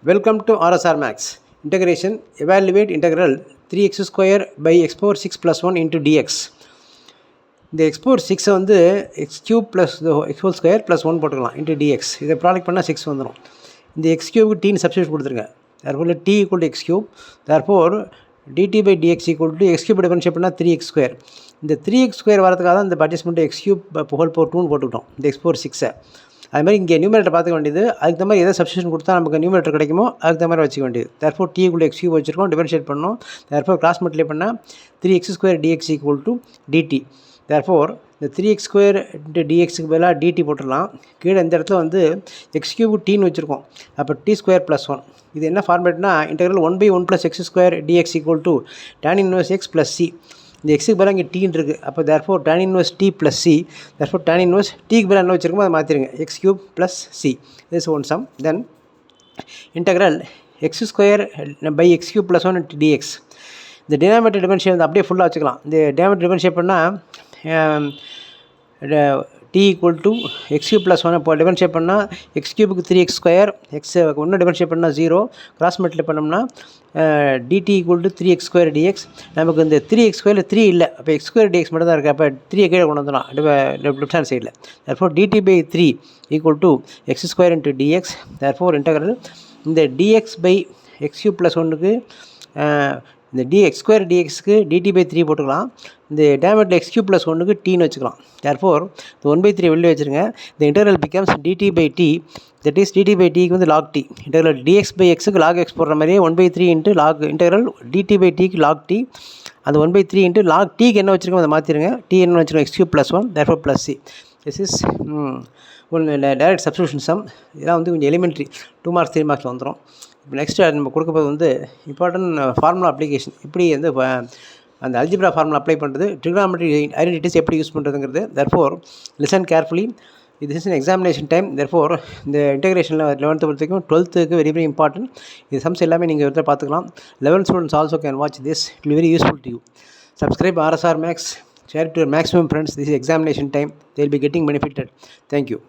Welcome to RSR Max. Integration. Evaluate integral 3x square by x power 6 plus 1 into dx. இந்த x power 6 வந்து x cube plus the x whole square plus 1 போட்டுக்கலாம் into dx. இதை product பண்ணால் 6 வந்துடும். இந்த x cube t substitute கொடுத்துருங்க. therefore t equal to x cube. therefore dt by dx equal to x cube differentiate பண்ணால் 3x square. இந்த 3x square வரதுக்காக தான் இந்த adjustment x cube whole power 2 போட்டுக்கிட்டோம் இந்த x power 6. அது மாதிரி இங்கே நியூமரேட்டர் பார்த்துக்க வேண்டியது. அதுக்கு தகுந்த மாதிரி எதாவது சப்ஸ்டியூஷன் கொடுத்தா நமக்கு நியூமரேட்டர் கிடைக்குமோ அதுக்கு தகுந்த மாதிரி வச்சுக்க வேண்டியது. Therefore t equal to x cube வச்சுருக்கோம், டிஃபரன்ஷியேட் பண்ணோம். தேர்ஃபோர் கிராஸ் மல்டிப்ளை பண்ணால் 3x square dx equal to dt. Therefore இந்த 3x square into dxக்கு பதிலாக dt போட்டுடலாம். கீழே இந்த இடத்துல வந்து x cube tன்னு வச்சுருக்கோம். அப்போ t square plus 1. இது என்ன ஃபார்மேட்னா integral 1/1 plus x square dx equal to tan inverse x plus c. இந்த எக்ஸுக்கு பதிலாக இங்கே டீன்னு இருக்குது. அப்போ therefore tan inverse t plus c. Therefore tan inverse tக்கு பதிலாக என்ன வச்சுருக்கோமோ அதை மாற்றிடுங்க, x cube plus c. this is one sum. then integral x square by x cube plus 1 into dx. இந்த டினாமினேட்டர் டிஃபரன்ஷியேட் வந்து அப்படியே ஃபுல்லாக வச்சுக்கலாம். இந்த டினாமினேட்டர் டிஃபரன்ஷியேட் பண்ணால் t equal to x cube plus 1 இப்போ டிஃபரன்ஷியேட் பண்ணால் x cubeக்கு 3x square, x ஒன்று டிஃபரன்ஷியேட் பண்ணால் 0, கிராஸ் மல்டிப்ளை பண்ணோம்னா dt equal to 3x square dx. நமக்கு இந்த 3x square 3 இல்லை, அப்போ x square dx மட்டும் தான் இருக்குது. அப்போ 3 கீழே கொண்டு வந்துடலாம் லெஃப்ட் ஹேண்ட் சைடில். therefore dt by 3 equal to x square into dx. therefore integral இந்த dx by x cube plus 1க்கு இந்த dx square dxக்கு dt by 3 போட்டுக்கலாம். இந்த டேமேட்டில் x cube plus 1க்கு tன்னு வச்சுக்கலாம். therefore இந்த 1/3 வெளியே வச்சுருங்க. இந்த integral becomes dt by t, that is dt by tக்கு வந்து log t. Integral dx by xக்கு log x போடுற மாதிரியே 1/3 into log integral dt by tக்கு log t. அந்த 1/3 into log tக்கு என்ன வச்சுருக்கோம் அதை மாற்றிடுங்க. t என்ன வச்சுருக்கோம் x cube plus 1, therefore plus c. this is ஒன்று டைரக்ட் சப்ஸ்டியூஷன் சம். இதெல்லாம் வந்து கொஞ்சம் எலிமெண்ட்ரி 2 marks 3 marks வந்துடும். இப்போ நெக்ஸ்ட்டு நம்ம கொடுக்க போது வந்து இம்பார்ட்டன்ட் ஃபார்முலா அப்ளிகேஷன், எப்படி வந்து அந்த அல்ஜிப்ரா ஃபார்முலா அப்ளை பண்ணுறது, ட்ரிகனாமெட்ரி ஐடென்டிட்டிஸ் எப்படி யூஸ் பண்ணுறதுங்கிறது. therefore listen carefully, this is an examination time. therefore இந்த இன்டெகிரேஷனில் 11th பொறுத்தவரைக்கும் 12th வெரி வெரி இம்பார்ட்டன்ட். இது சம்ஸ் எல்லாமே நீங்கள் இடத்துல பார்த்துக்கலாம். 11th students also can watch this, it will be very useful to you. Subscribe RSR Max, share it to your maximum friends. This is examination time, they will be getting benefited. Thank you.